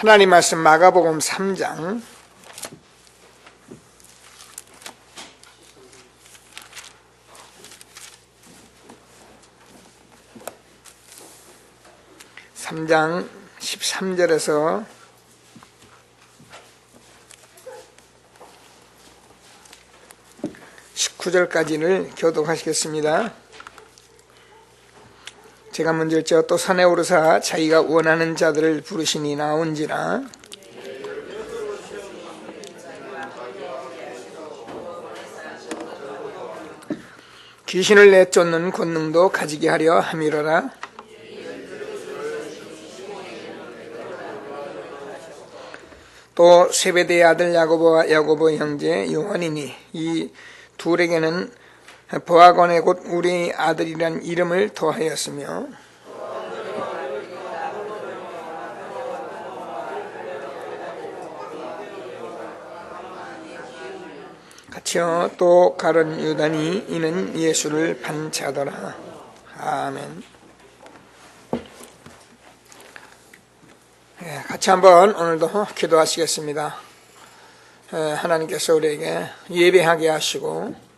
하나님 말씀 마가복음 3장 13절에서 19절까지를 교독하시겠습니다. 제가 먼저 읽죠. 또 산에 오르사 자기가 원하는 자들을 부르시니 나온지라. 귀신을 내쫓는 권능도 가지게 하려 함이로라. 또 세베대의 아들 야고보와 야고보의 형제 요한이니 이 둘에게는 보아거네 곧 우리 아들이란 이름을 더하였으며 같이요 또 가룟 유다니 이는 예수를 반자더라. 아멘. 같이 한번 오늘도 기도하시겠습니다. 하나님께서 우리에게 예배하게 하시고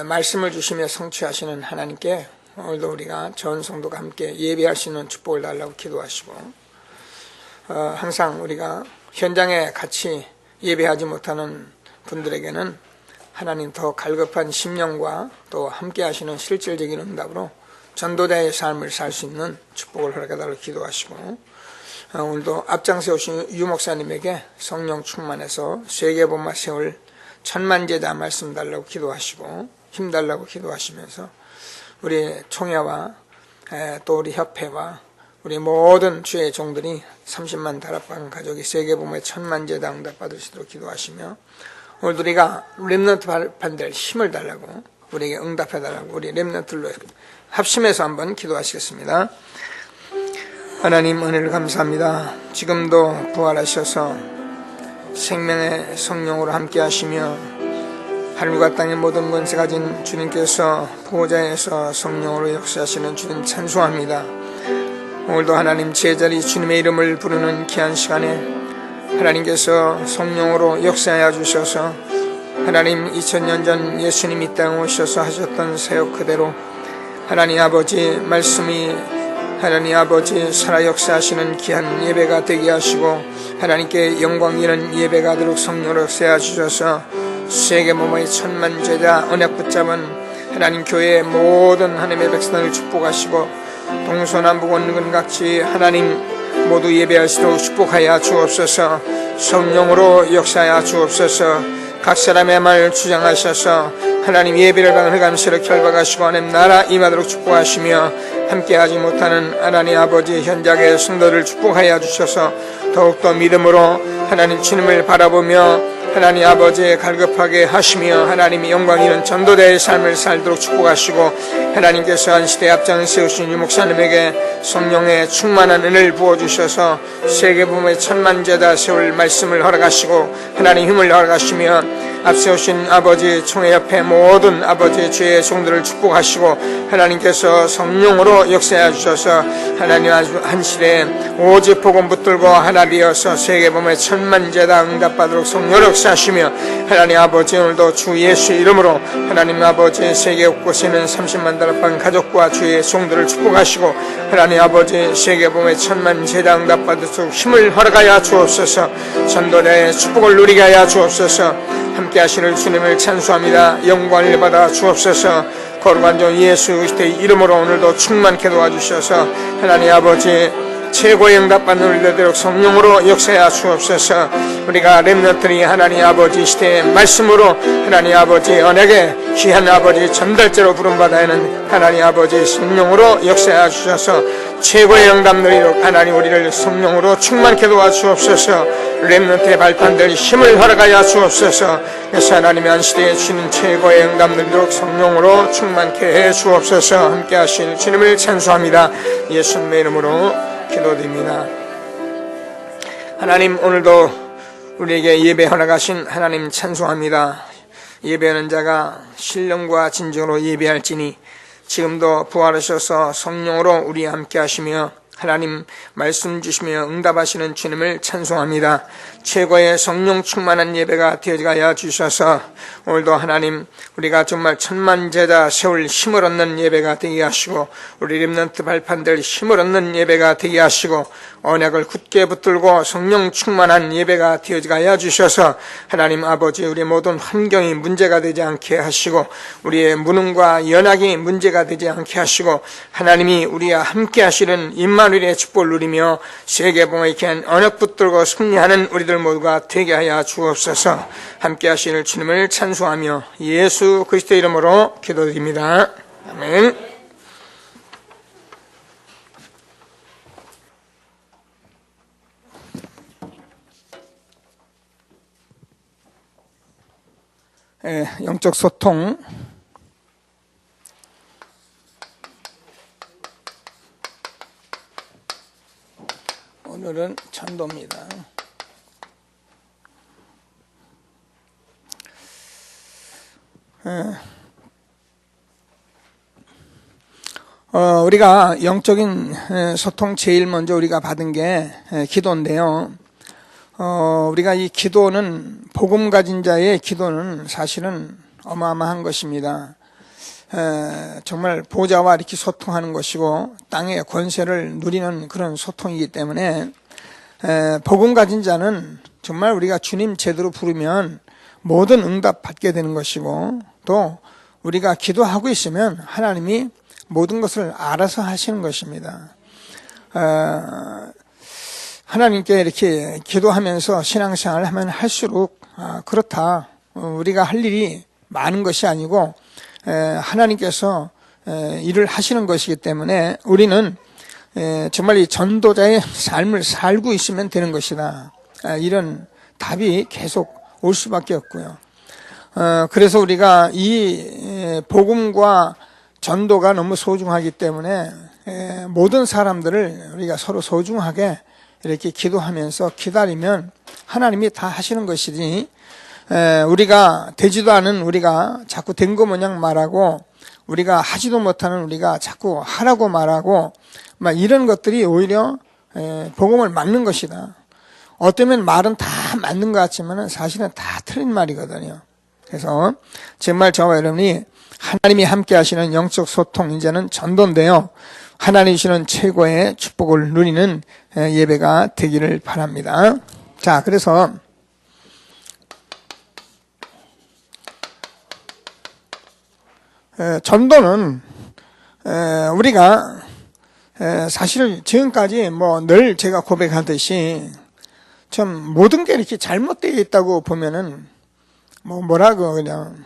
말씀을 주시며 성취하시는 하나님께 오늘도 우리가 전 성도가 함께 예배할 수 있는 축복을 달라고 기도하시고 항상 우리가 현장에 같이 예배하지 못하는 분들에게는 하나님 더 갈급한 심령과 또 함께 하시는 실질적인 응답으로 전도자의 삶을 살 수 있는 축복을 허락해달라고 기도하시고 오늘도 앞장서 오신 유 목사님에게 성령 충만해서 세계본마 세울 천만제자 말씀 달라고 기도하시고 힘달라고 기도하시면서 우리 총회와 또 우리 협회와 우리 모든 주의 종들이 30만 다락방 가족이 세계본마의 천만제자 응답 받으시도록 기도하시며 오늘도 우리가 렘넌트 반들 힘을 달라고 우리에게 응답해달라고 우리 렘넌트로 합심해서 한번 기도하시겠습니다. 하나님 은혜를 감사합니다. 지금도 부활하셔서 생명의 성령으로 함께 하시며 하늘과 땅의 모든 권세 가진 주님께서 보호자에서 성령으로 역사하시는 주님 찬송합니다. 오늘도 하나님 제자리 주님의 이름을 부르는 귀한 시간에 하나님께서 성령으로 역사하여 주셔서 하나님 2000년 전 예수님 이 땅에 오셔서 하셨던 사역 그대로 하나님 아버지 말씀이 하나님 아버지 살아 역사하시는 귀한 예배가 되게 하시고 하나님께 영광 이는 예배가 되도록 성령으로 역사해 주셔서 세계본마의 천만제자 언약 붙잡은 하나님 교회의 모든 하나님의 백성을 축복하시고 동서남북 원근각지 하나님 모두 예배할 수 있도록 축복하여 주옵소서. 성령으로 역사하여 주옵소서. 각 사람의 말을 주장하셔서 하나님 예배를 받는 감사를 결박하시고 하나님 나라 임하도록 축복하시며 함께하지 못하는 하나님 아버지 현장의 성도를 축복하여 주셔서 더욱더 믿음으로 하나님 주님을 바라보며 하나님 아버지 갈급하게 하시며 하나님이 영광 있는 전도자의 삶을 살도록 축복하시고 하나님께서 한 시대 앞장을 세우신 유 목사님에게 성령의 충만한 은혜를 부어주셔서 세계본마의 천만제자 세울 말씀을 허락하시고 하나님 힘을 허락하시며 앞세우신 아버지 총회협회 모든 아버지 주의 종들을 축복하시고 하나님께서 성령으로 역사해 주셔서 하나님 한 시대에 오직 복음 붙들고 하나 되어서 세계본마의 천만제자 응답받도록 성령으로 역사하시며 하나님 아버지 오늘도 주 예수 이름으로 하나님 아버지 세계 곳곳에 있는 30만 다락방 가족과 주의 종들을 축복하시고 하나님 아버지 세계본마의 천만제자 응답받도록 힘을 허락하여 주옵소서. 전도자의 축복을 누리게 하여 주옵소서. 함께 하시는 주님을 찬송합니다. 영광을 받아 주옵소서. 거룩한 종 예수 그리스도의 이름으로 오늘도 충만케 도와주셔서 하나님 아버지 최고의 응답받는 우리들 되도록 성령으로 역사하여 주옵소서. 우리가 렘넌트리 하나님 아버지 시대의 말씀으로 하나님 아버지 언약의 귀한 아버지 전달자로 부름받아야 하는 하나님 아버지 성령으로 역사하여 주셔서 최고의 응답 누리도록 하나님 우리를 성령으로 충만케 도와주옵소서. 렘넌트의 발판들 힘을 허락하여 주옵소서. 그래서 하나님의 한 시대에 주는 최고의 응답 누리도록 성령으로 충만케 해 주옵소서. 함께 하실 주님을 찬송합니다. 예수님의 이름으로 기도드립니다. 하나님 오늘도 우리에게 예배 허락하신 하나님 찬송합니다. 예배하는 자가 신령과 진정으로 예배할지니 지금도 부활하셔서 성령으로 우리 함께 하시며 하나님 말씀 주시며 응답하시는 주님을 찬송합니다. 최고의 성령 충만한 예배가 되어가야 주셔서 오늘도 하나님 우리가 정말 천만제자 세울 힘을 얻는 예배가 되게 하시고 우리 렘넌트 발판들 힘을 얻는 예배가 되게 하시고 언약을 굳게 붙들고 성령 충만한 예배가 되어가야 주셔서 하나님 아버지 우리 모든 환경이 문제가 되지 않게 하시고 우리의 무능과 연약이 문제가 되지 않게 하시고 하나님이 우리와 함께 하시는 임마누엘의 축복을 누리며 세계봉의 귀한 언약 붙들고 승리하는 우리들 모두가 되게 하여 주옵소서. 함께 하시는 주님을 찬송하며 예수 그리스도 이름으로 기도드립니다. 아멘. 영적 소통 오늘은 전도입니다. 우리가 영적인 소통 제일 먼저 우리가 받은 게 기도인데요. 우리가 이 기도는 복음 가진 자의 기도는 사실은 어마어마한 것입니다. 정말 보좌와 이렇게 소통하는 것이고 땅의 권세를 누리는 그런 소통이기 때문에 복음 가진 자는 정말 우리가 주님 제대로 부르면 모든 응답 받게 되는 것이고 또 우리가 기도하고 있으면 하나님이 모든 것을 알아서 하시는 것입니다. 하나님께 이렇게 기도하면서 신앙생활을 하면 할수록 그렇다. 우리가 할 일이 많은 것이 아니고 하나님께서 일을 하시는 것이기 때문에 우리는 정말 이 전도자의 삶을 살고 있으면 되는 것이다. 이런 답이 계속 올 수밖에 없고요. 그래서 우리가 이 복음과 전도가 너무 소중하기 때문에 모든 사람들을 우리가 서로 소중하게 이렇게 기도하면서 기다리면 하나님이 다 하시는 것이니 우리가 되지도 않은 우리가 자꾸 된 거 모양 말하고 우리가 하지도 못하는 우리가 자꾸 하라고 말하고 막 이런 것들이 오히려 복음을 막는 것이다. 어쩌면 말은 다 맞는 것 같지만 사실은 다 틀린 말이거든요. 그래서 정말 저와 여러분이 하나님이 함께 하시는 영적 소통 이제는 전도인데요. 하나님 주시는 최고의 축복을 누리는 예배가 되기를 바랍니다. 자, 그래서 전도는 우리가 사실 지금까지 늘 제가 고백하듯이 참 모든 게 이렇게 잘못되어 있다고 보면은 뭐라고 그냥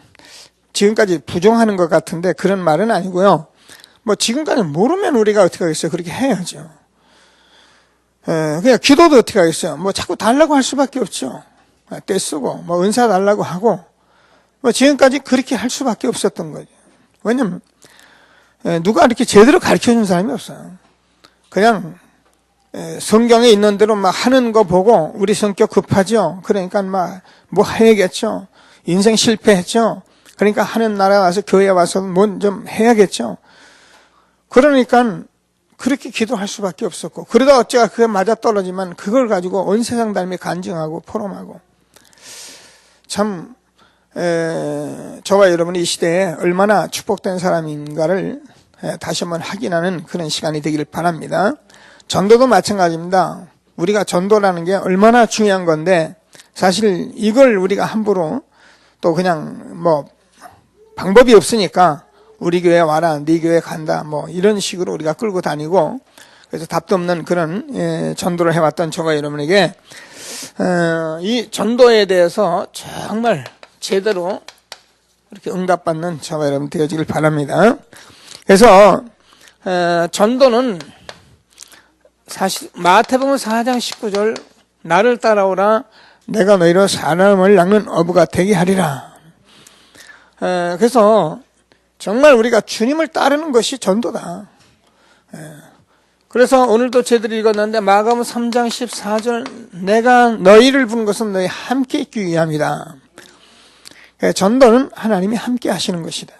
지금까지 부정하는 것 같은데 그런 말은 아니고요. 지금까지 모르면 우리가 어떻게 하겠어요? 그렇게 해야죠. 그냥 기도도 어떻게 하겠어요? 자꾸 달라고 할 수밖에 없죠. 떼쓰고 은사 달라고 하고 지금까지 그렇게 할 수밖에 없었던 거죠. 왜냐면 누가 이렇게 제대로 가르쳐준 사람이 없어요. 그냥 성경에 있는 대로 하는 거 보고 우리 성격 급하죠. 그러니까 뭐 해야겠죠. 인생 실패했죠. 그러니까 하는 나라 와서 교회에 와서 뭐 좀 해야겠죠. 그러니까 그렇게 기도할 수밖에 없었고 그러다 어째가 그게 맞아 떨어지면 그걸 가지고 온 세상 달미 간증하고 포럼하고 참 저와 여러분이 이 시대에 얼마나 축복된 사람인가를 다시 한번 확인하는 그런 시간이 되기를 바랍니다. 전도도 마찬가지입니다. 우리가 전도라는 게 얼마나 중요한 건데 사실 이걸 우리가 함부로 또 그냥 방법이 없으니까 우리 교회 와라, 네 교회 간다 이런 식으로 우리가 끌고 다니고 그래서 답도 없는 그런 전도를 해왔던 저와 여러분에게 이 전도에 대해서 정말 제대로 이렇게 응답받는 저와 여러분 되어지길 바랍니다. 그래서 전도는 사실 마태복음 4장 19절 나를 따라오라 내가 너희로 사람을 낚는 어부가 되게 하리라. 그래서 정말 우리가 주님을 따르는 것이 전도다. 그래서 오늘도 제대로 읽었는데 마가복음 3장 14절 내가 너희를 부른 것은 너희 함께 있기 위함이다. 전도는 하나님이 함께 하시는 것이다.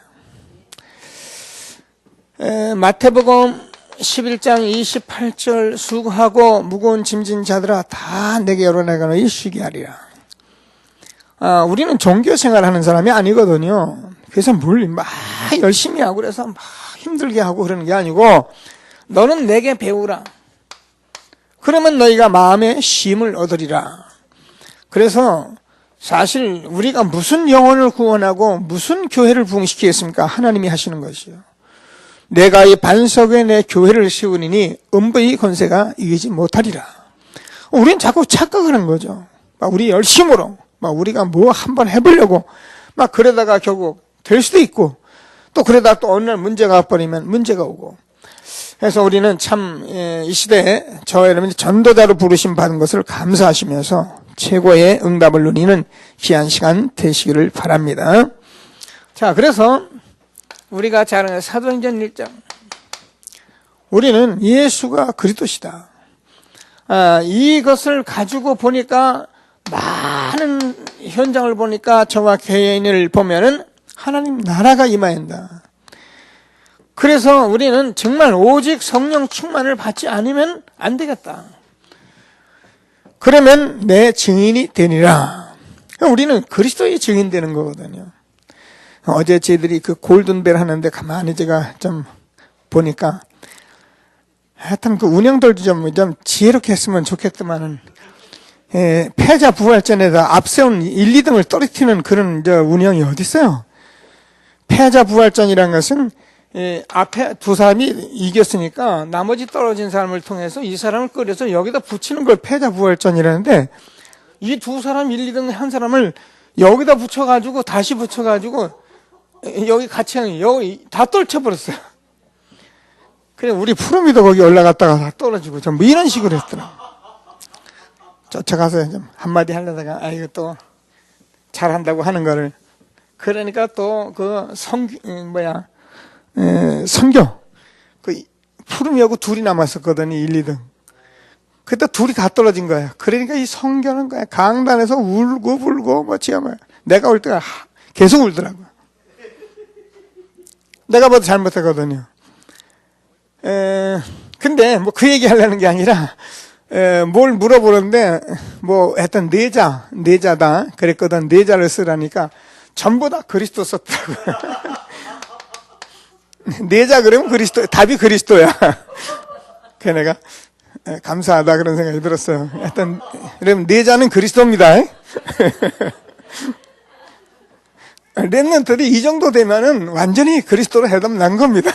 마태복음 11장 28절 수고하고 무거운 짐진 자들아 다 내게 열어내가 너희 쉬게 하리라. 우리는 종교 생활하는 사람이 아니거든요. 그래서 뭘 막 열심히 하고 그래서 막 힘들게 하고 그러는 게 아니고 너는 내게 배우라. 그러면 너희가 마음의 쉼을 얻으리라. 그래서 사실 우리가 무슨 영혼을 구원하고 무슨 교회를 부흥시키겠습니까? 하나님이 하시는 것이요. 내가 이 반석에 내 교회를 세우리니 음부의 권세가 이기지 못하리라. 우리는 자꾸 착각하는 거죠. 막 우리 열심으로 막 우리가 뭐 한번 해보려고 막 그러다가 결국 될 수도 있고 또 그러다가 또 어느 날 문제가 와버리면 문제가 오고. 그래서 우리는 참 이 시대에 저 여러분이 전도자로 부르심 받은 것을 감사하시면서 최고의 응답을 누리는 귀한 시간 되시기를 바랍니다. 자, 그래서 우리가 잘 아는 사도행전 1장. 우리는 예수가 그리스도시다. 이것을 가지고 보니까 많은 현장을 보니까 저와 개인을 보면은 하나님 나라가 임하인다. 그래서 우리는 정말 오직 성령 충만을 받지 않으면 안 되겠다. 그러면 내 증인이 되리라. 우리는 그리스도의 증인 되는 거거든요. 어제 저희들이 그 골든벨 하는데 가만히 제가 좀 보니까 하여튼 그 운영들도 좀 지혜롭게 했으면 좋겠더만은 패자 부활전에다 앞세운 1, 2등을 떨어뜨리는 그런 운영이 어디 있어요? 패자 부활전이라는 것은 앞에 두 사람이 이겼으니까 나머지 떨어진 사람을 통해서 이 사람을 끌어서 여기다 붙이는 걸 패자 부활전이라는데 이 두 사람 1, 2등 한 사람을 여기다 붙여가지고 다시 붙여가지고 여기 같이 하는 여기 다 떨쳐버렸어요. 그래 우리 푸르미도 거기 올라갔다가 다 떨어지고 좀 뭐 이런 식으로 했더라. 쫓아가서 좀 한마디 하려다가 이거 또 잘한다고 하는 거를 그러니까 또 그 선교 그 푸르미하고 둘이 남았었거든요. 1, 2등. 그때 둘이 다 떨어진 거야. 그러니까 이 선교는 거야. 강단에서 울고 불고 뭐 지금 내가 올 때가 계속 울더라고요. 내가 봐도 잘못했거든요. 근데 뭐 그 얘기 하려는 게 아니라 뭘 물어보는데 뭐 하여튼 내자다 그랬거든. 내자를 쓰라니까 전부 다 그리스도 썼더라고요. 내자 그러면 그리스도 답이 그리스도야. 그래서 내가 감사하다 그런 생각이 들었어요. 하여튼 그러면 내자는 그리스도입니다. 렘넌트들이 이 정도 되면은 완전히 그리스도로 해답 난 겁니다.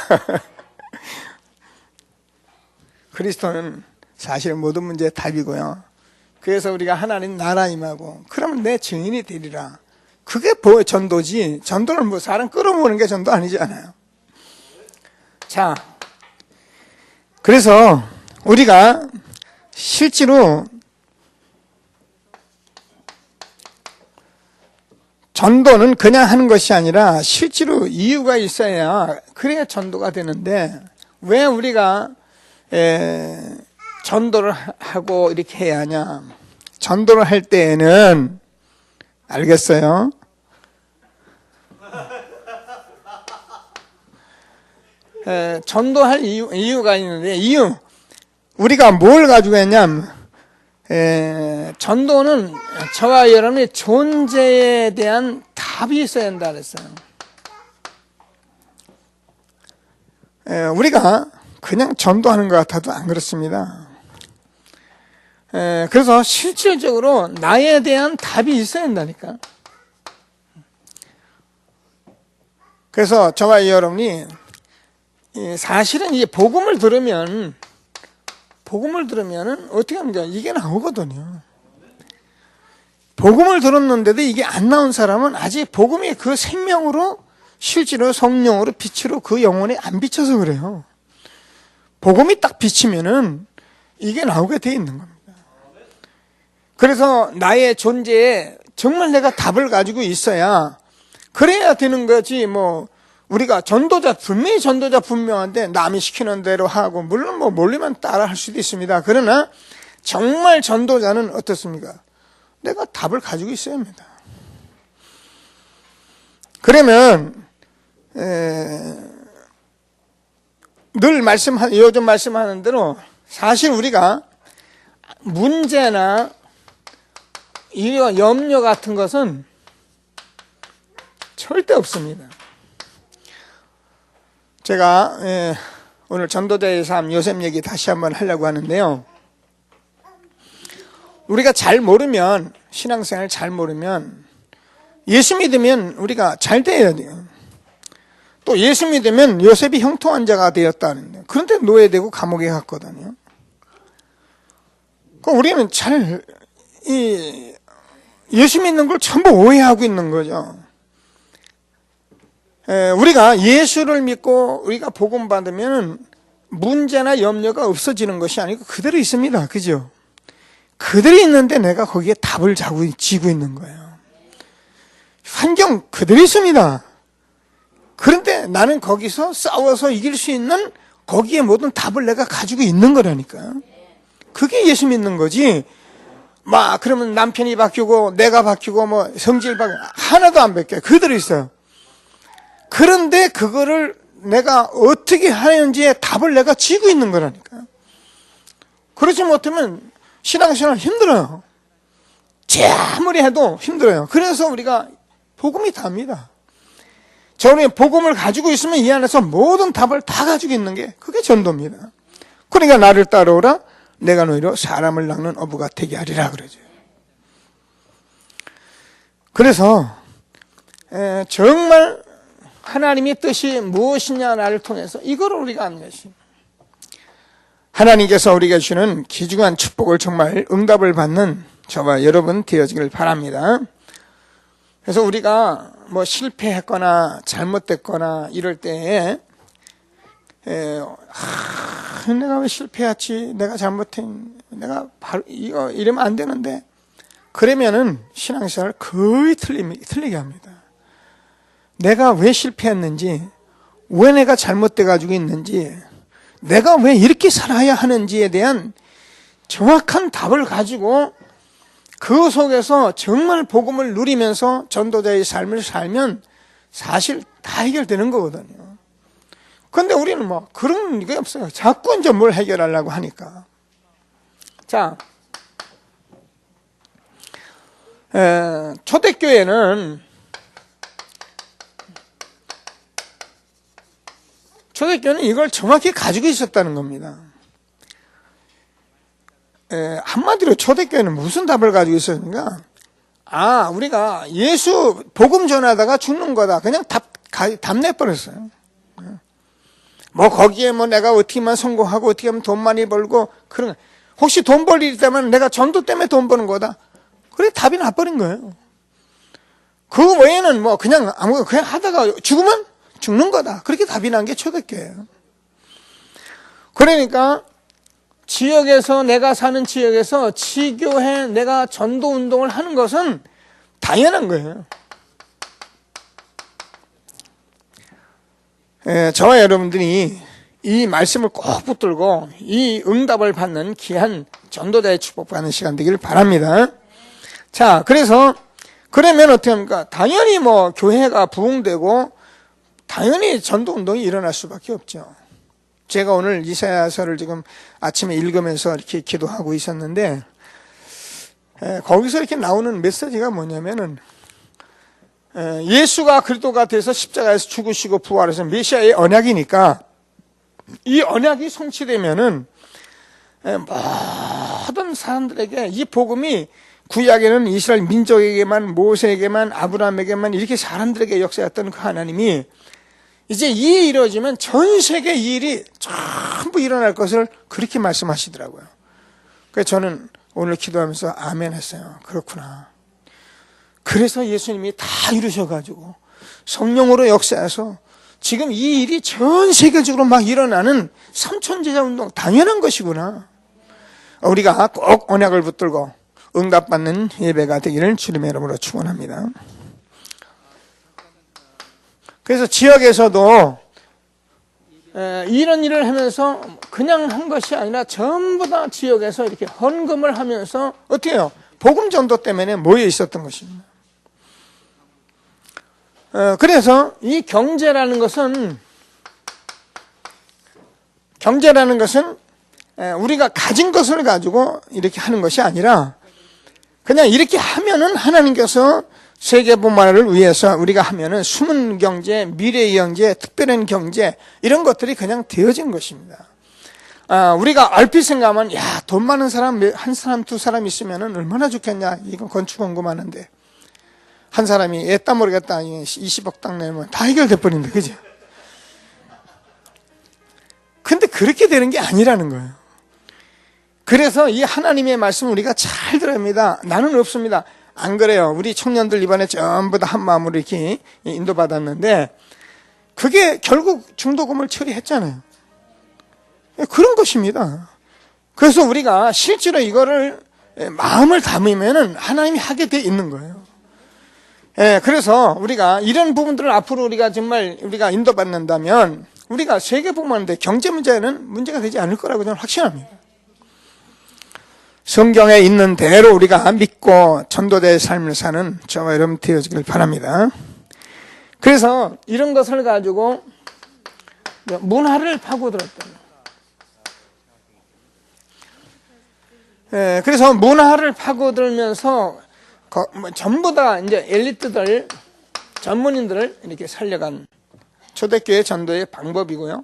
그리스도는 사실 모든 문제의 답이고요. 그래서 우리가 하나님 나라 임하고 그러면 내 증인이 되리라. 그게 전도지. 전도는 뭐 사람 끌어모으는 게 전도 아니잖아요. 자, 그래서 우리가 실제로 전도는 그냥 하는 것이 아니라 실제로 이유가 있어야 그래야 전도가 되는데 왜 우리가 전도를 하고 이렇게 해야 하냐. 전도를 할 때에는 알겠어요? 전도할 이유가 있는데 우리가 뭘 가지고 했냐면 전도는 저와 여러분의 존재에 대한 답이 있어야 한다 그랬어요. 우리가 그냥 전도하는 것 같아도 안 그렇습니다. 그래서 실질적으로 나에 대한 답이 있어야 한다니까. 그래서 저와 여러분이 사실은 이 복음을 들으면은 어떻게 합니까? 이게 나오거든요. 복음을 들었는데도 이게 안 나온 사람은 아직 복음이 그 생명으로 실제로 성령으로 빛으로 그 영혼에 안 비쳐서 그래요. 복음이 딱 비치면은 이게 나오게 돼 있는 겁니다. 그래서 나의 존재에 정말 내가 답을 가지고 있어야 그래야 되는 거지. 뭐 우리가 분명히 전도자 분명한데 남이 시키는 대로 하고 물론 뭐 몰리면 따라 할 수도 있습니다. 그러나 정말 전도자는 어떻습니까? 내가 답을 가지고 있어야 합니다. 그러면 늘 요즘 말씀하는 대로 사실 우리가 문제나 염려 같은 것은 절대 없습니다. 제가 오늘 전도자의 삶 요셉 얘기 다시 한번 하려고 하는데요. 우리가 잘 모르면, 신앙생활 잘 모르면 예수 믿으면 우리가 잘 돼야 돼요. 또 예수 믿으면 요셉이 형통한 자가 되었다는데, 그런데 노예되고 감옥에 갔거든요. 우리는 예수 믿는 걸 전부 오해하고 있는 거죠. 우리가 예수를 믿고 우리가 복음 받으면 문제나 염려가 없어지는 것이 아니고 그대로 있습니다. 그죠? 그대로 있는데 내가 거기에 답을 지고 있는 거예요. 환경 그대로 있습니다. 그런데 나는 거기서 싸워서 이길 수 있는 거기에 모든 답을 내가 가지고 있는 거라니까요. 그게 예수 믿는 거지. 그러면 남편이 바뀌고 내가 바뀌고 성질 바뀌고 하나도 안 바뀌어요. 그대로 있어요. 그런데 그거를 내가 어떻게 하는지에 답을 내가 지고 있는 거라니까요. 그렇지 못하면 신앙생활 힘들어요. 아무리 해도 힘들어요. 그래서 우리가 복음이 답니다. 저는 복음을 가지고 있으면 이 안에서 모든 답을 다 가지고 있는 게 그게 전도입니다. 그러니까 나를 따라오라. 내가 너희로 사람을 낚는 어부가 되게 하리라 그러죠. 그래서 정말 하나님의 뜻이 무엇이냐 나를 통해서 이거를 우리가 아는 것이, 하나님께서 우리에게 주는 귀중한 축복을 정말 응답을 받는 저와 여러분 되어지길 바랍니다. 그래서 우리가 실패했거나 잘못됐거나 이럴 때에 내가 왜 실패했지, 내가 잘못한, 내가 바로 이러면 안 되는데, 그러면은 신앙생활을 거의 틀리게 합니다. 내가 왜 실패했는지, 왜 내가 잘못돼 가지고 있는지, 내가 왜 이렇게 살아야 하는지에 대한 정확한 답을 가지고 그 속에서 정말 복음을 누리면서 전도자의 삶을 살면 사실 다 해결되는 거거든요. 그런데 우리는 그런 게 없어요. 자꾸 이제 뭘 해결하려고 하니까. 자, 초대교회는 이걸 정확히 가지고 있었다는 겁니다. 한마디로 초대교회는 무슨 답을 가지고 있었는가? 우리가 예수 복음 전하다가 죽는 거다. 그냥 답 내버렸어요. 거기에 내가 어떻게만 성공하고 어떻게 하면 돈 많이 벌고 그런, 혹시 돈 벌 일 때문에 내가 전도 때문에 돈 버는 거다. 그래 답이 나버린 거예요. 그 외에는 그냥 아무거나 그냥 하다가 죽으면 죽는 거다. 그렇게 답이 난 게 초대교회예요. 그러니까 지역에서, 내가 사는 지역에서 지교회 내가 전도 운동을 하는 것은 당연한 거예요. 저와 여러분들이 이 말씀을 꼭 붙들고 이 응답을 받는 귀한 전도자의 축복받는 시간 되기를 바랍니다. 자, 그러면 어떻게 합니까? 당연히 교회가 부흥되고 당연히 전도 운동이 일어날 수밖에 없죠. 제가 오늘 이사야서를 지금 아침에 읽으면서 이렇게 기도하고 있었는데, 거기서 이렇게 나오는 메시지가 뭐냐면은, 예수가 그리스도가 돼서 십자가에서 죽으시고 부활해서 메시아의 언약이니까, 이 언약이 성취되면은 모든 사람들에게 이 복음이, 구약에는 이스라엘 민족에게만, 모세에게만, 아브라함에게만 이렇게 사람들에게 역사했던 그 하나님이 이제 이 일이 이루어지면 전 세계 이 일이 전부 일어날 것을 그렇게 말씀하시더라고요. 그래서 저는 오늘 기도하면서 아멘 했어요. 그렇구나. 그래서 예수님이 다 이루셔가지고 성령으로 역사해서 지금 이 일이 전 세계적으로 막 일어나는 삼천제자 운동, 당연한 것이구나. 우리가 꼭 언약을 붙들고 응답받는 예배가 되기를 주님의 이름으로 축원합니다. 그래서 지역에서도 이런 일을 하면서 그냥 한 것이 아니라 전부 다 지역에서 이렇게 헌금을 하면서 어떻게 해요? 복음 전도 때문에 모여 있었던 것입니다. 그래서 이 경제라는 것은 경제라는 것은 우리가 가진 것을 가지고 이렇게 하는 것이 아니라 그냥 이렇게 하면은 하나님께서 세계 분만을 위해서 우리가 하면은 숨은 경제, 미래의 경제, 특별한 경제 이런 것들이 그냥 되어진 것입니다. 우리가 얼핏 생각하면 돈 많은 사람 한 사람 두 사람 있으면은 얼마나 좋겠냐. 이건 건축 공부하는데 한 사람이 애따 모르겠다 20억 딱 내면 다 해결돼 버린다. 그죠? 근데 그렇게 되는 게 아니라는 거예요. 그래서 이 하나님의 말씀을 우리가 잘 들어야 합니다. 나는 없습니다. 안 그래요. 우리 청년들 이번에 전부 다 한 마음으로 이렇게 인도받았는데 그게 결국 중도금을 처리했잖아요. 그런 것입니다. 그래서 우리가 실제로 이거를 마음을 담으면은 하나님이 하게 돼 있는 거예요. 그래서 우리가 이런 부분들을 앞으로 우리가 정말 우리가 인도받는다면 우리가 세계복음하는데 경제 문제는 문제가 되지 않을 거라고 저는 확신합니다. 성경에 있는 대로 우리가 믿고 전도자의 삶을 사는 저와 여러분 되어지길 바랍니다. 그래서 이런 것을 가지고 문화를 파고들었다. 그래서 문화를 파고들면서 전부 다 이제 엘리트들, 전문인들을 이렇게 살려간 초대교회 전도의 방법이고요.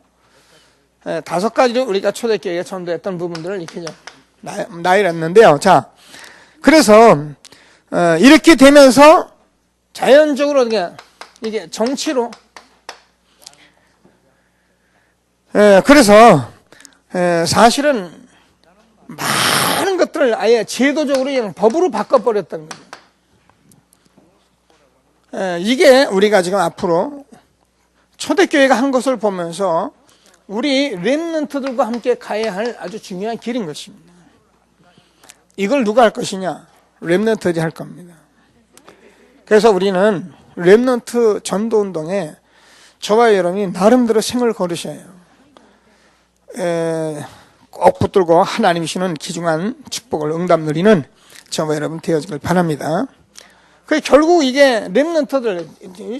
5가지로 우리가 초대교회에 전도했던 부분들을 이렇게 나열했는데요. 자, 그래서 이렇게 되면서 자연적으로 이게 정치로 그래서 사실은 많은 것들을 아예 제도적으로 그냥 법으로 바꿔버렸다는 거죠. 이게 우리가 지금 앞으로 초대교회가 한 것을 보면서 우리 렘넌트들과 함께 가야 할 아주 중요한 길인 것입니다. 이걸 누가 할 것이냐? 렘넌트들이 할 겁니다. 그래서 우리는 렘넌트 전도운동에 저와 여러분이 나름대로 생을 걸으셔야 해요. 꼭 붙들고 하나님이 주시는 귀중한 축복을 응답 누리는 저와 여러분 되어지길 바랍니다. 결국 이게 렘넌트들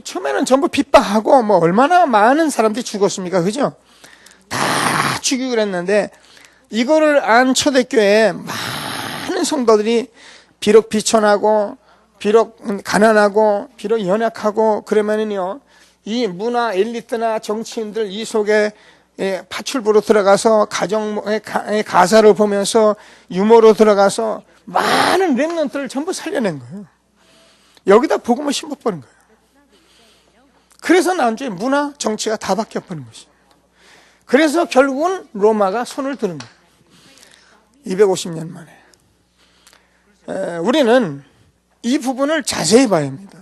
처음에는 전부 핍박하고 뭐 얼마나 많은 사람들이 죽었습니까? 그죠? 다 죽이고 그랬는데 이거를 안 초대교회에 많은 성도들이 비록 비천하고 비록 가난하고 비록 연약하고 그러면은요 이 문화 엘리트나 정치인들 이 속에 파출부로 들어가서 가정의 가사를 보면서 유머로 들어가서 많은 렘넌트를 전부 살려낸 거예요. 여기다 복음을 심어버린 거예요. 그래서 나중에 문화 정치가 다 바뀌어버린 것입니다. 그래서 결국은 로마가 손을 드는 거예요. 250년 만에. 우리는 이 부분을 자세히 봐야 합니다.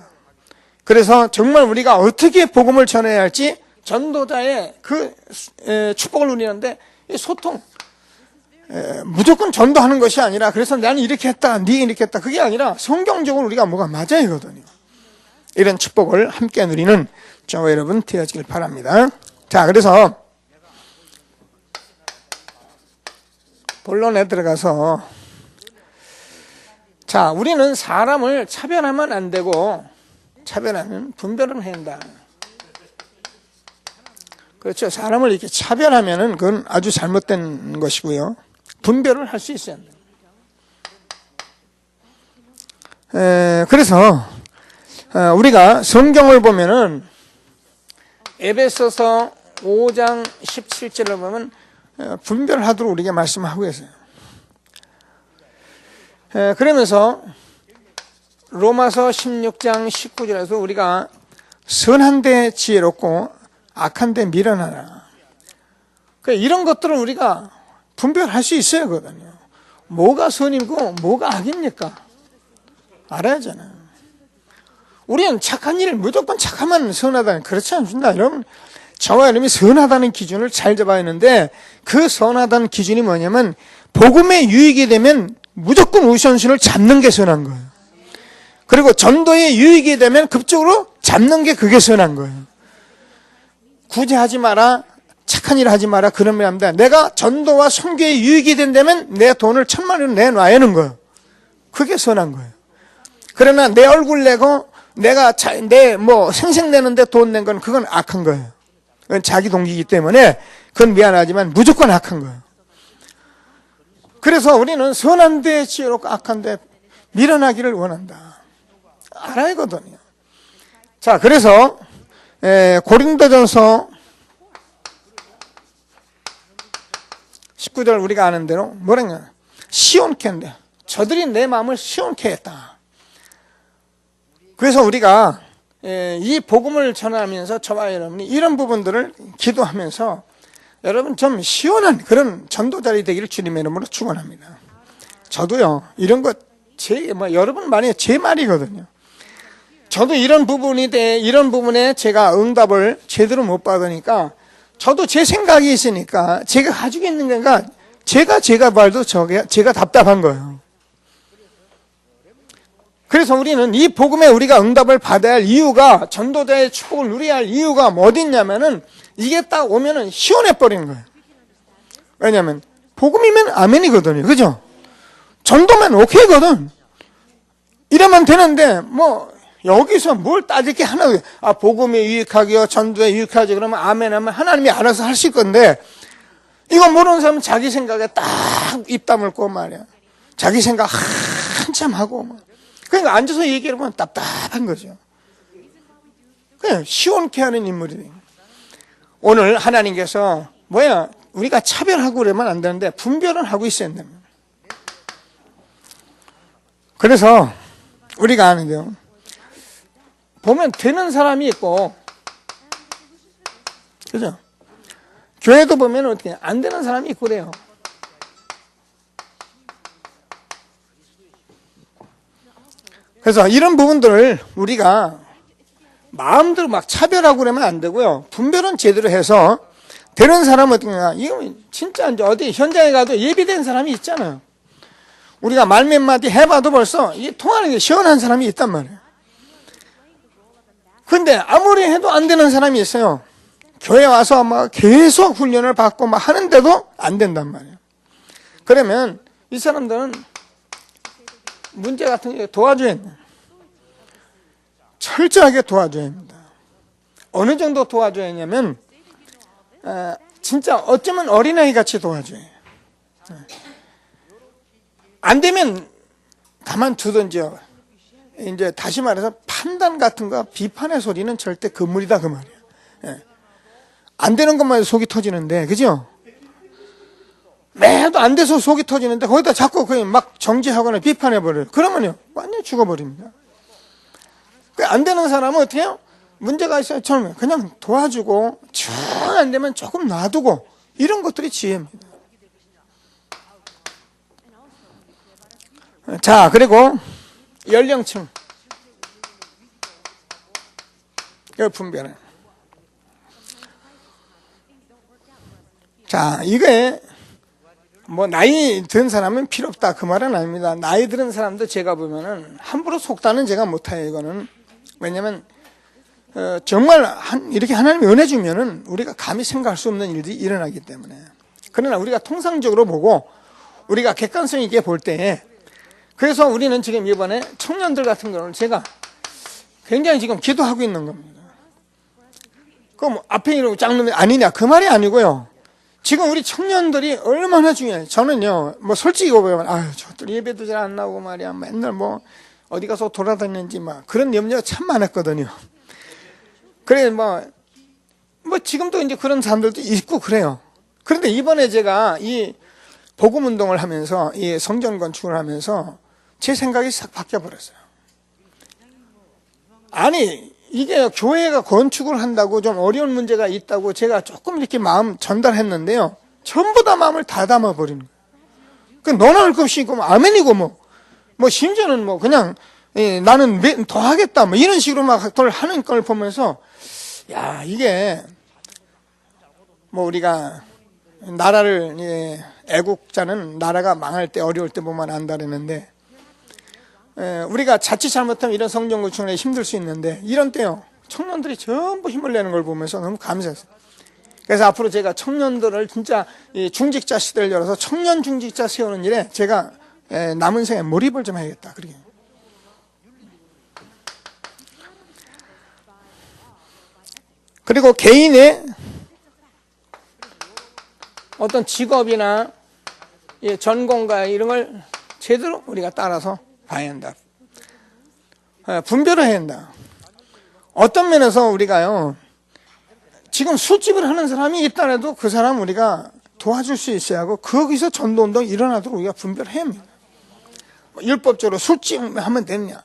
그래서 정말 우리가 어떻게 복음을 전해야 할지 전도자의 그 축복을 누리는데 소통 무조건 전도하는 것이 아니라 그래서 나는 이렇게 했다 네 이렇게 했다 그게 아니라 성경적으로 우리가 뭐가 맞아야 하거든요. 이런 축복을 함께 누리는 저와 여러분 되어지길 바랍니다. 자, 그래서 본론에 들어가서 자, 우리는 사람을 차별하면 안 되고 차별하면 분별은 해야 한다. 그렇죠. 사람을 이렇게 차별하면은 그건 아주 잘못된 것이고요. 분별을 할 수 있어야 합니다. 그래서 우리가 성경을 보면은 에베소서 5장 17절을 보면 분별하도록 우리에게 말씀하고 계세요. 그러면서 로마서 16장 19절에서 우리가 선한 데 지혜롭고 악한 데 미련하라. 이런 것들은 우리가 분별할 수 있어야 하거든요. 뭐가 선이고 뭐가 악입니까? 알아야 하잖아요. 우리는 착한 일을 무조건 착하면 선하다는 그렇지 않습니다. 여러분, 저와 여러분이 선하다는 기준을 잘 잡아야 하는데 그 선하다는 기준이 뭐냐면 복음에 유익이 되면 무조건 우선순위를 잡는 게 선한 거예요. 그리고 전도에 유익이 되면 급적으로 잡는 게 그게 선한 거예요. 굳이 하지 마라, 착한 일 하지 마라 그러면 합니다. 내가 전도와 선교에 유익이 된다면 내 돈을 1,000만 원 내놔야 하는 거예요. 그게 선한 거예요. 그러나 내 얼굴 내고 내가 내 뭐 생색내는데 돈 낸 건 그건 악한 거예요. 그건 자기 동기이기 때문에 그건 미안하지만 무조건 악한 거예요. 그래서 우리는 선한 데 지혜롭고 악한 데 밀어나기를 원한다. 알아야 거든요. 자, 그래서 고린도전서 19절 우리가 아는 대로 뭐랬냐? 시온케 한대. 저들이 내 마음을 시온케 했다. 그래서 우리가 이 복음을 전하면서 저와 여러분이 이런 부분들을 기도하면서 여러분 좀 시원한 그런 전도자리 되기를 주님의 이름으로 축원합니다. 저도요, 이런 것 여러분 말이 제 말이거든요. 저도 이런 부분에 제가 응답을 제대로 못 받으니까 저도 제 생각이 있으니까 제가 가지고 있는 거가 제가 봐도 제가 답답한 거예요. 그래서 우리는 이 복음에 우리가 응답을 받아야 할 이유가, 전도자의 축복을 누려야 할 이유가 뭐 어디 있냐면은 이게 딱 오면은 시원해 버리는 거예요. 왜냐면 복음이면 아멘이거든요. 그죠? 전도면 오케이거든. 이러면 되는데 뭐 여기서 뭘 따질 게 하나, 복음이 유익하기요, 전도에 유익하지, 그러면 아멘 하면 하나님이 알아서 하실 건데, 이거 모르는 사람은 자기 생각에 딱 입 다물고 말이야. 자기 생각 한참 하고. 그러니까 앉아서 얘기해보면 답답한 거죠. 그냥 시원케 하는 인물이. 오늘 하나님께서 우리가 차별하고 그러면 안 되는데 분별은 하고 있어야 된다. 그래서 우리가 아는데요, 보면 되는 사람이 있고, 그죠? 교회도 보면 어떻게 안 되는 사람이 있고 그래요. 그래서 이런 부분들을 우리가 마음대로 막 차별하고 그러면 안 되고요. 분별은 제대로 해서 되는 사람은 어떻게, 이거 진짜 이제 어디 현장에 가도 예비된 사람이 있잖아요. 우리가 말 몇 마디 해봐도 벌써 이게 통하는 게 시원한 사람이 있단 말이에요. 근데 아무리 해도 안 되는 사람이 있어요. 교회 와서 막 계속 훈련을 받고 막 하는데도 안 된단 말이에요. 그러면 이 사람들은 문제 같은 게 도와줘야 돼요. 철저하게 도와줘야 합니다. 어느 정도 도와줘야 하냐면 진짜 어쩌면 어린아이 같이 도와줘야 해요. 안 되면 가만두든지요. 이제 다시 말해서 판단 같은 거, 비판의 소리는 절대 금물이다 그 말이에요. 안 되는 것만 해도 속이 터지는데, 그죠? 매도 안 돼서 속이 터지는데 거기다 자꾸 그냥 막 정지하거나 비판해버려요. 그러면요 완전히 죽어버립니다. 안 되는 사람은 어떻게 해요? 문제가 있어요. 처음에 그냥 도와주고, 정 안 되면 조금 놔두고, 이런 것들이 지혜입니다. 자, 그리고 연령층 분별해. 자, 이게 뭐 나이 든 사람은 필요 없다 그 말은 아닙니다. 나이 들은 사람도 제가 보면은 함부로 속다는 제가 못해요. 이거는 왜냐면 정말 이렇게 하나님이 은혜 주면은 우리가 감히 생각할 수 없는 일들이 일어나기 때문에. 그러나 우리가 통상적으로 보고 우리가 객관성 있게 볼 때, 그래서 우리는 지금 이번에 청년들 같은 경우는 제가 굉장히 지금 기도하고 있는 겁니다. 그럼 앞에 이런 짱놈이 아니냐 그 말이 아니고요. 지금 우리 청년들이 얼마나 중요해요. 저는요, 뭐 솔직히 보면 저들 예배도 잘 안 나오고 말이야, 맨날 뭐 어디 가서 돌아다니는지 막 그런 염려가 참 많았거든요. 그래 뭐 지금도 이제 그런 사람들도 있고 그래요. 그런데 이번에 제가 이 복음 운동을 하면서, 이 성전 건축을 하면서 제 생각이 싹 바뀌어 버렸어요. 아니, 이게 교회가 건축을 한다고 좀 어려운 문제가 있다고 제가 조금 이렇게 마음 전달했는데요, 전부 다 마음을 다 담아버리는 거예요. 그 너나 할 것 없이 있고 아멘이고 뭐 심지어는 뭐 그냥 나는 더 하겠다 뭐 이런 식으로 막 하는 걸 보면서, 야, 이게 뭐 우리가 나라를, 애국자는 나라가 망할 때 어려울 때 보면 안다 그랬는데, 우리가 자칫 잘못하면 이런 성전 건축에 힘들 수 있는데 이런 때요 청년들이 전부 힘을 내는 걸 보면서 너무 감사했어요. 그래서 앞으로 제가 청년들을 진짜 중직자 시대를 열어서 청년 중직자 세우는 일에 제가 남은 생에 몰입을 좀 해야겠다. 그렇게. 그리고 개인의 어떤 직업이나 전공과 이런 걸 제대로 우리가 따라서 봐야 한다. 분별을 해야 한다. 어떤 면에서 우리가요, 지금 술집을 하는 사람이 있더라도 그 사람 우리가 도와줄 수 있어야 하고, 거기서 전도운동이 일어나도록 우리가 분별해야 합니다. 율법적으로 술집 하면 되느냐,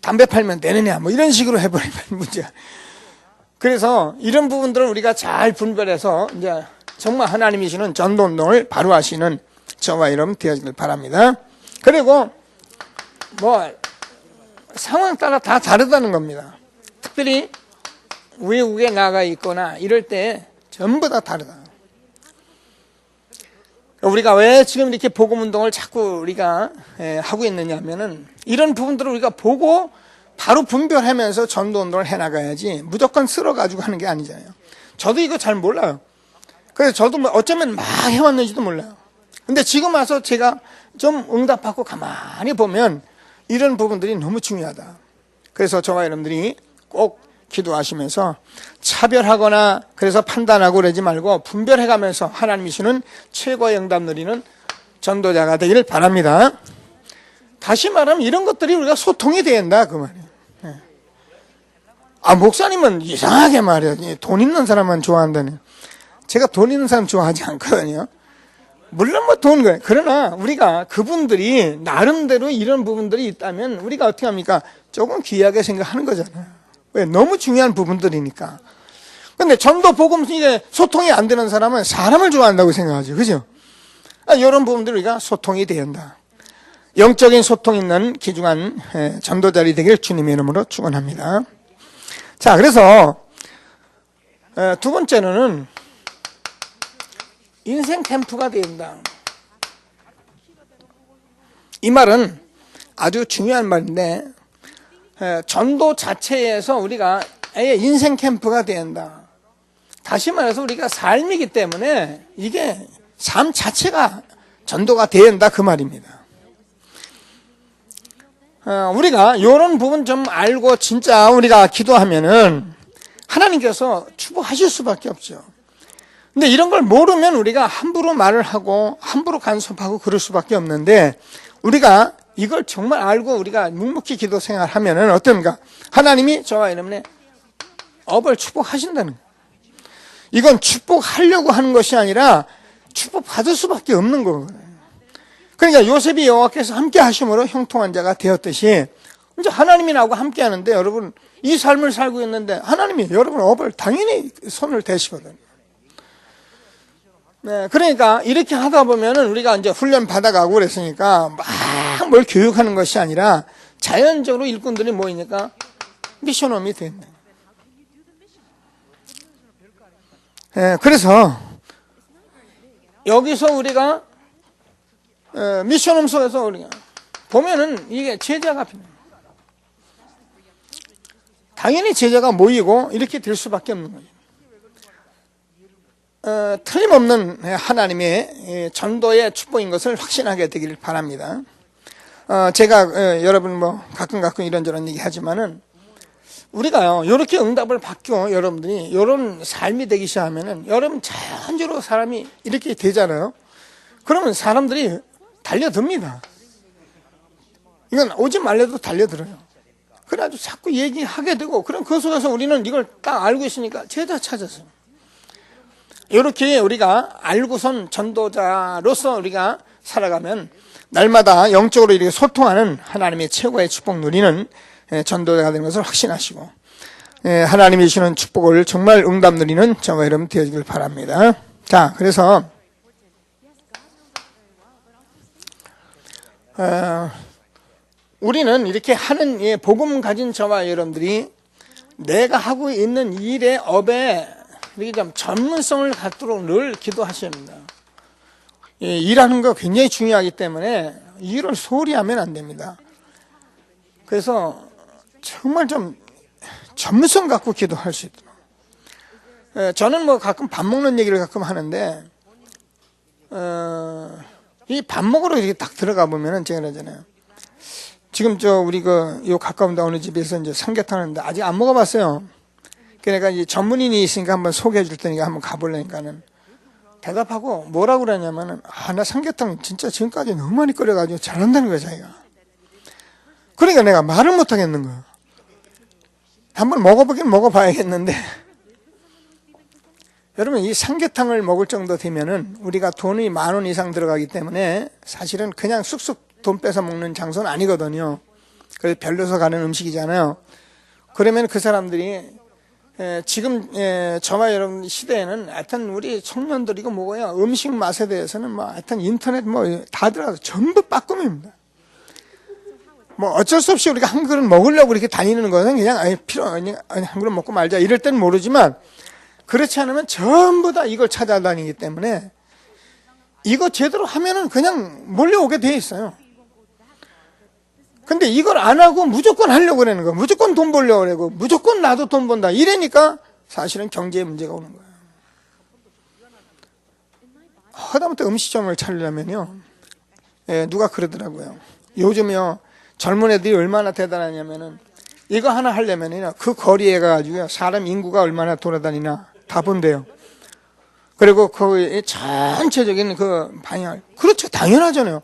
담배 팔면 되느냐, 이런 식으로 해버리면 문제야. 그래서 이런 부분들은 우리가 잘 분별해서 이제 정말 하나님이 주는 전도운동을 바로 하시는 저와 여러분 되어지길 바랍니다. 그리고 상황 따라 다 다르다는 겁니다. 특별히 외국에 나가 있거나 이럴 때 전부 다 다르다. 우리가 왜 지금 이렇게 복음운동을 자꾸 우리가 하고 있느냐 하면은, 이런 부분들을 우리가 보고 바로 분별하면서 전도운동을 해나가야지 무조건 쓸어가지고 하는 게 아니잖아요. 저도 이거 잘 몰라요. 그래서 저도 어쩌면 막 해왔는지도 몰라요. 근데 지금 와서 제가 좀 응답하고 가만히 보면 이런 부분들이 너무 중요하다. 그래서 저와 여러분들이 꼭 기도하시면서 차별하거나 그래서 판단하고 그러지 말고 분별해가면서 하나님이 주는 최고의 응답 누리는 전도자가 되기를 바랍니다. 다시 말하면 이런 것들이 우리가 소통이 돼야 한다, 그 말이에요. 목사님은 이상하게 말해요. 돈 있는 사람만 좋아한다네. 제가 돈 있는 사람 좋아하지 않거든요. 물론 돈 거예요. 그러나 우리가 그분들이 나름대로 이런 부분들이 있다면 우리가 어떻게 합니까? 조금 귀하게 생각하는 거잖아요. 왜? 너무 중요한 부분들이니까. 근데 전도 복음 이게 소통이 안 되는 사람은 사람을 좋아한다고 생각하죠. 그죠? 이런 부분들 우리가 소통이 돼야 한다. 영적인 소통 있는 귀중한 전도자리 되기를 주님의 이름으로 축원합니다. 자, 그래서 두 번째로는 인생 캠프가 된다. 이 말은 아주 중요한 말인데, 전도 자체에서 우리가 아예 인생 캠프가 된다. 다시 말해서 우리가 삶이기 때문에 이게 삶 자체가 전도가 된다, 그 말입니다. 우리가 이런 부분 좀 알고 진짜 우리가 기도하면은 하나님께서 축복하실 수밖에 없죠. 근데 이런 걸 모르면 우리가 함부로 말을 하고 함부로 간섭하고 그럴 수밖에 없는데, 우리가 이걸 정말 알고 우리가 묵묵히 기도 생활하면은 어떻습니까? 하나님이 저와 여러분의 업을 축복하신다는 거예요. 이건 축복하려고 하는 것이 아니라 축복받을 수밖에 없는 거거든요. 그러니까 요셉이 여호와께서 함께 하심으로 형통한 자가 되었듯이, 이제 하나님이 나하고 함께 하는데, 여러분 이 삶을 살고 있는데 하나님이 여러분 업을 당연히 손을 대시거든요. 네, 그러니까 이렇게 하다 보면은 우리가 이제 훈련 받아가고 그랬으니까 막 뭘 교육하는 것이 아니라 자연적으로 일꾼들이 모이니까 미션홈이 된다. 네, 그래서 여기서 우리가 미션홈 속에서 우리가 보면은 이게 제자가 필요해요. 당연히 제자가 모이고 이렇게 될 수밖에 없는 거예요. 틀림없는 하나님의 전도의 축복인 것을 확신하게 되기를 바랍니다. 제가 여러분 가끔 이런저런 얘기 하지만은, 우리가요 이렇게 응답을 받고 여러분들이 이런 삶이 되기 시작하면은 여러분 자연적으로 사람이 이렇게 되잖아요. 그러면 사람들이 달려듭니다. 이건 오지 말래도 달려들어요. 그래가지고 자꾸 얘기하게 되고, 그럼 그 속에서 우리는 이걸 딱 알고 있으니까 제자 찾았어요. 이렇게 우리가 알고선 전도자로서 우리가 살아가면 날마다 영적으로 이렇게 소통하는 하나님의 최고의 축복 누리는 전도자가 되는 것을 확신하시고, 하나님이 주시는 축복을 정말 응답 누리는 저와 여러분 되어지길 바랍니다. 자, 그래서 우리는 이렇게 하는 복음 가진 저와 여러분들이 내가 하고 있는 일의 업에 이렇게 좀 전문성을 갖도록 늘 기도하셔야 합니다. 일하는 거 굉장히 중요하기 때문에 일을 소홀히 하면 안 됩니다. 그래서 정말 좀 전문성 갖고 기도할 수 있도록. 저는 가끔 밥 먹는 얘기를 가끔 하는데, 이 밥 먹으러 이렇게 딱 들어가 보면은 제가 그러잖아요. 지금 우리 요 가까운 데 어느 집에서 이제 삼계탕 하는데 아직 안 먹어봤어요. 그러니까 이 전문인이 있으니까 한번 소개해 줄 테니까 한번 가보려니까는 대답하고 뭐라고 그러냐면은, 나 삼계탕 진짜 지금까지 너무 많이 끓여가지고 잘한다는 거야, 자기가. 그러니까 내가 말을 못 하겠는 거야. 한번 먹어보긴 먹어봐야겠는데. 여러분, 이 삼계탕을 먹을 정도 되면은 우리가 돈이 10,000원 이상 들어가기 때문에 사실은 그냥 쑥쑥 돈 빼서 먹는 장소는 아니거든요. 그래서 별로서 가는 음식이잖아요. 그러면 그 사람들이 지금 저와 여러분 시대에는 하여튼 우리 청년들이고 뭐고요, 음식 맛에 대해서는 뭐 하여튼 인터넷 뭐 다 들어가서 전부 빠꿈입니다. 뭐 어쩔 수 없이 우리가 한 그릇 먹으려고 이렇게 다니는 거는 그냥 한 그릇 먹고 말자 이럴 때는 모르지만, 그렇지 않으면 전부 다 이걸 찾아다니기 때문에 이거 제대로 하면은 그냥 몰려오게 돼 있어요. 근데 이걸 안 하고 무조건 하려고 그러는 거야. 무조건 돈 벌려고 그러고 무조건 나도 돈 번다 이러니까 사실은 경제에 문제가 오는 거예요. 하다못해 음식점을 차리려면요, 누가 그러더라고요. 요즘요 젊은 애들이 얼마나 대단하냐면은 이거 하나 하려면요 그 거리에 가가지고요 사람 인구가 얼마나 돌아다니나 다 본대요. 그리고 그 전체적인 그 방향, 그렇죠, 당연하잖아요.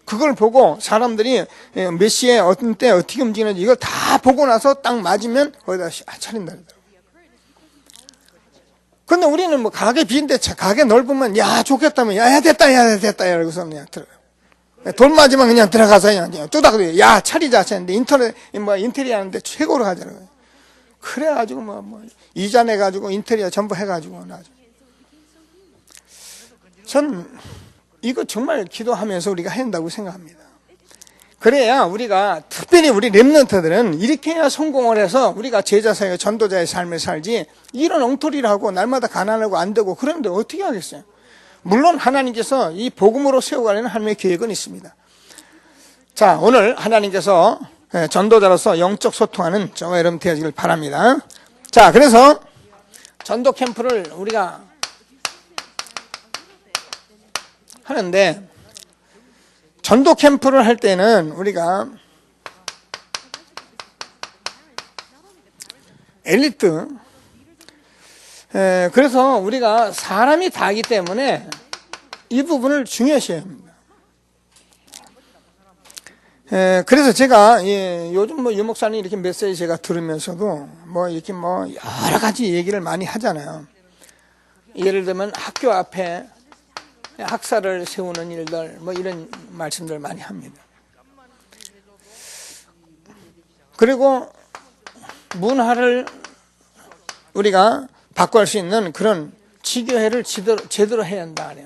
그걸 보고 사람들이 몇 시에 어떤 때 어떻게 움직이는지 이걸 다 보고 나서 딱 맞으면 거기다 차린다 그러더라고요. 근데 우리는 뭐 가게 비인데 가게 넓으면 야 좋겠다면 야 됐다 이러고서 그냥 들어가요. 돈 맞으면 그냥 들어가서 그냥 뚜닥 야 차리자 하는데 인테리어 하는데 최고로 하잖아요. 그래가지고 뭐 이자 내가지고 인테리어 전부 해가지고 나중에. 전 이거 정말 기도하면서 우리가 해야 한다고 생각합니다. 그래야 우리가 특별히 우리 렘넌트들은 이렇게 해야 성공을 해서 우리가 제자사역 전도자의 삶을 살지, 이런 엉터리를 하고 날마다 가난하고 안 되고 그런데 어떻게 하겠어요. 물론 하나님께서 이 복음으로 세워가려는 하나님의 계획은 있습니다. 자, 오늘 하나님께서 전도자로서 영적 소통하는 저와 여러분 되어지길 바랍니다. 자, 그래서 전도 캠프를 우리가 하는데, 전도 캠프를 할 때는 우리가 엘리트, 그래서 우리가 사람이 다기 때문에 이 부분을 중요시해야 합니다. 그래서 제가 요즘 뭐 유목사님 이렇게 메시지 제가 들으면서도 뭐 이렇게 뭐 여러 가지 얘기를 많이 하잖아요. 예를 들면 학교 앞에 학사를 세우는 일들 뭐 이런 말씀들 많이 합니다. 그리고 문화를 우리가 바꿀 수 있는 그런 지교회를 제대로 해야 한다 그래요.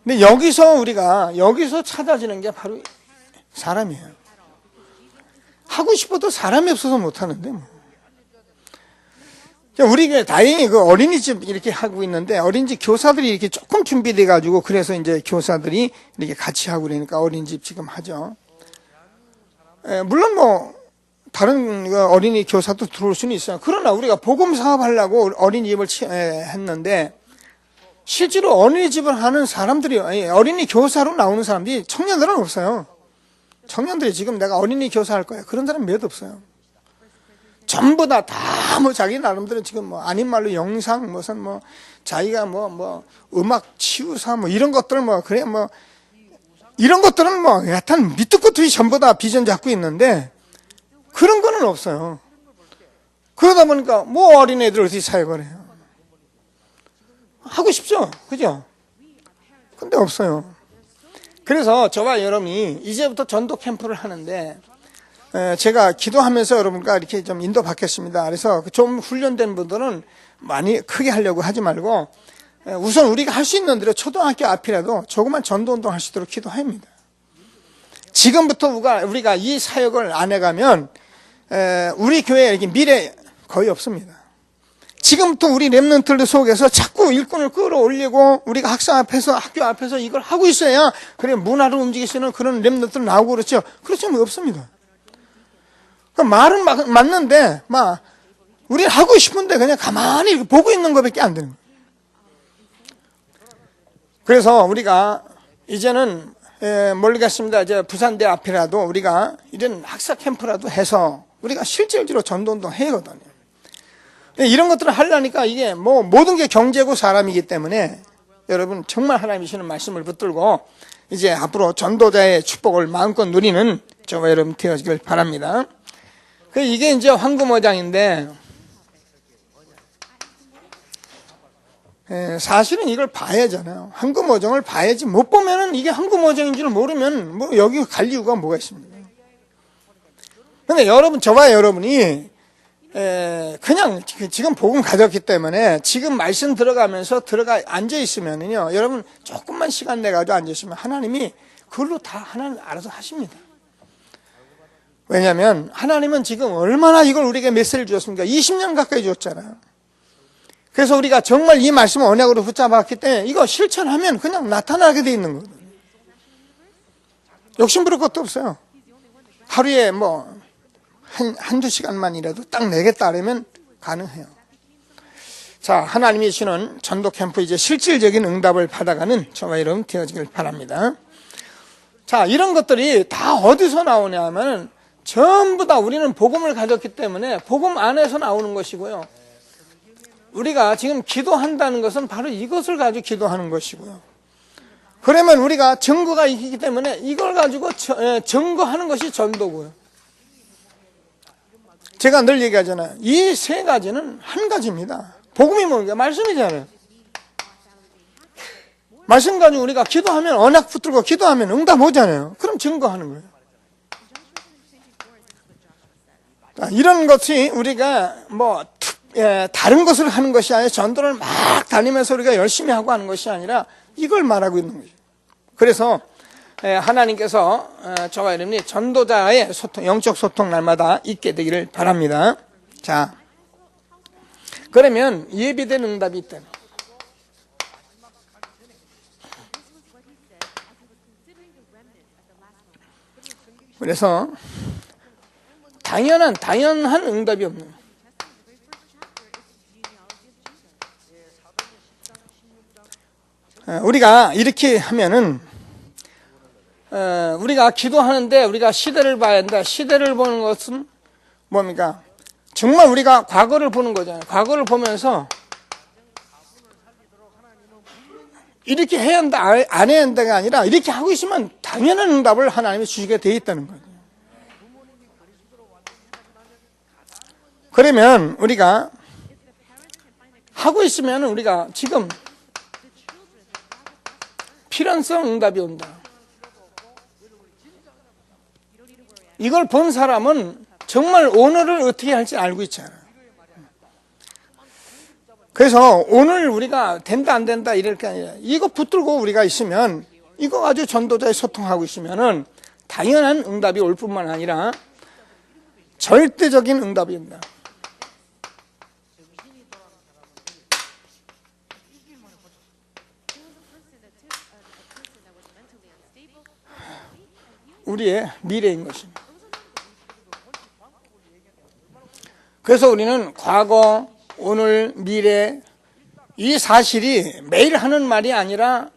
근데 여기서 찾아지는 게 바로 사람이에요. 하고 싶어도 사람이 없어서 못 하는데 뭐. 우리 다행히 그 어린이집 이렇게 하고 있는데 어린이집 교사들이 이렇게 조금 준비돼 가지고 그래서 이제 교사들이 이렇게 같이 하고 그러니까 어린이집 지금 하죠. 물론 뭐 다른 어린이 교사도 들어올 수는 있어요. 그러나 우리가 복음 사업 하려고 어린이집을 했는데 실제로 어린이집을 하는 사람들이 어린이 교사로 나오는 사람들이 청년들은 없어요. 청년들이 지금 내가 어린이 교사 할 거야 그런 사람 몇 없어요. 전부 다 뭐 자기 나름대로 지금 뭐 아닌 말로 영상 무슨 뭐 자기가 뭐 음악 치유사 뭐 이런 것들 뭐 그래 뭐 이런 것들은 뭐 여하튼 밑도 끝이 전부 다 비전 잡고 있는데 그런 거는 없어요. 그러다 보니까 뭐 어린애들 어떻게 사역을 해요. 하고 싶죠, 그죠? 근데 없어요. 그래서 저와 여러분이 이제부터 전도 캠프를 하는데 제가 기도하면서 여러분과 이렇게 좀 인도 받겠습니다. 그래서 좀 훈련된 분들은 많이 크게 하려고 하지 말고 우선 우리가 할 수 있는 대로 초등학교 앞이라도 조그만 전도 운동 할 수 있도록 기도합니다. 지금부터 우리가 이 사역을 안 해가면 우리 교회에 이렇게 미래 거의 없습니다. 지금부터 우리 렘넌트들 속에서 자꾸 일꾼을 끌어올리고 우리가 학교 앞에서 이걸 하고 있어야 그래 문화를 움직일 수 있는 그런 렘넌트들 나오고 그렇죠. 그렇지만 없습니다. 말은 맞는데 우리 하고 싶은데 그냥 가만히 이렇게 보고 있는 것밖에 안 되는 거예요. 그래서 우리가 이제는 모르겠습니다. 이제 부산대 앞이라도 우리가 이런 학사 캠프라도 해서 우리가 실질적으로 전도운동 해거든요. 이런 것들을 하려니까 이게 뭐 모든 게 경제고 사람이기 때문에 여러분 정말 하나님이 주시는 말씀을 붙들고 이제 앞으로 전도자의 축복을 마음껏 누리는 저와 여러분 되어지길 바랍니다. 이게 이제 황금어장인데 사실은 이걸 봐야잖아요. 황금어장을 봐야지 못 보면은 이게 황금어장인 줄 모르면 뭐 여기 갈 이유가 뭐가 있습니까? 근데 여러분, 저와 여러분이 그냥 지금 복음 가졌기 때문에 지금 말씀 들어가면서 앉아 있으면은요, 여러분 조금만 시간 내가지고 앉아 있으면 하나님이 그걸로 다 하나님 알아서 하십니다. 왜냐하면 하나님은 지금 얼마나 이걸 우리에게 메시지를 주었습니까? 20년 가까이 줬잖아요. 그래서 우리가 정말 이 말씀을 언약으로 붙잡았기 때문에 이거 실천하면 그냥 나타나게 돼 있는 거거든요. 욕심 부릴 것도 없어요. 하루에 뭐 한두 시간만이라도 딱 내겠다 그러면 가능해요. 자, 하나님이 주시는 전도 캠프 이제 실질적인 응답을 받아가는 저와 여러분 되어지길 바랍니다. 자, 이런 것들이 다 어디서 나오냐 하면 전부 다 우리는 복음을 가졌기 때문에 복음 안에서 나오는 것이고요. 우리가 지금 기도한다는 것은 바로 이것을 가지고 기도하는 것이고요. 그러면 우리가 증거가 있기 때문에 이걸 가지고 증거하는 것이 전도고요. 제가 늘 얘기하잖아요. 이 세 가지는 한 가지입니다. 복음이 뭔가 말씀이잖아요. 말씀 가지고 우리가 기도하면 언약 붙들고 기도하면 응답 오잖아요. 그럼 증거하는 거예요. 이런 것이 우리가 뭐 다른 것을 하는 것이 아니라 전도를 막 다니면서 우리가 열심히 하고 하는 것이 아니라 이걸 말하고 있는 거죠. 그래서 하나님께서 저와 여러분이 전도자의 소통, 영적 소통 날마다 있게 되기를 바랍니다. 자, 그러면 예비된 응답이 있다. 그래서 당연한 응답이 없는. 우리가 이렇게 하면은 우리가 기도하는데 우리가 시대를 봐야 한다. 시대를 보는 것은 뭡니까? 정말 우리가 과거를 보는 거잖아요. 과거를 보면서 이렇게 해야 한다, 안 해야 한다가 아니라 이렇게 하고 있으면 당연한 응답을 하나님이 주시게 돼 있다는 거예요. 그러면 우리가 하고 있으면 우리가 지금 필연성 응답이 온다. 이걸 본 사람은 정말 오늘을 어떻게 할지 알고 있잖아요. 그래서 오늘 우리가 된다 안 된다 이럴 게 아니라 이거 붙들고 우리가 있으면 이거 가지고 전도자에 소통하고 있으면은 당연한 응답이 올 뿐만 아니라 절대적인 응답이 온다. 우리의 미래인 것입니다. 그래서 우리는 과거, 오늘, 미래 이 사실이 매일 하는 말이 아니라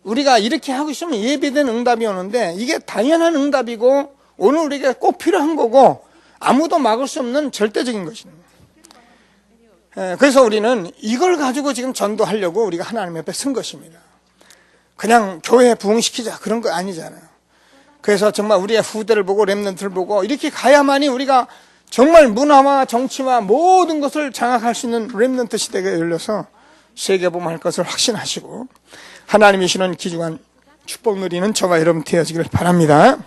우리가 이렇게 하고 있으면 예비된 응답이 오는데 이게 당연한 응답이고 오늘 우리에게 꼭 필요한 거고 아무도 막을 수 없는 절대적인 것입니다. 그래서 우리는 이걸 가지고 지금 전도하려고 우리가 하나님 옆에 선 것입니다. 그냥 교회 부흥시키자 그런 거 아니잖아요. 그래서 정말 우리의 후대를 보고 렘넌트를 보고 이렇게 가야만이 우리가 정말 문화와 정치와 모든 것을 장악할 수 있는 렘넌트 시대가 열려서 세계복음할 것을 확신하시고 하나님이 주시는 귀중한 축복 누리는 저와 여러분 되어지기를 바랍니다.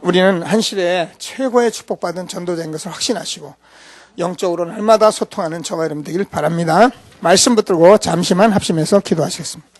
우리는 한 시대에 최고의 축복받은 전도자인 것을 확신하시고 영적으로 날마다 소통하는 저와 여러분 되기를 바랍니다. 말씀 붙들고 잠시만 합심해서 기도하시겠습니다.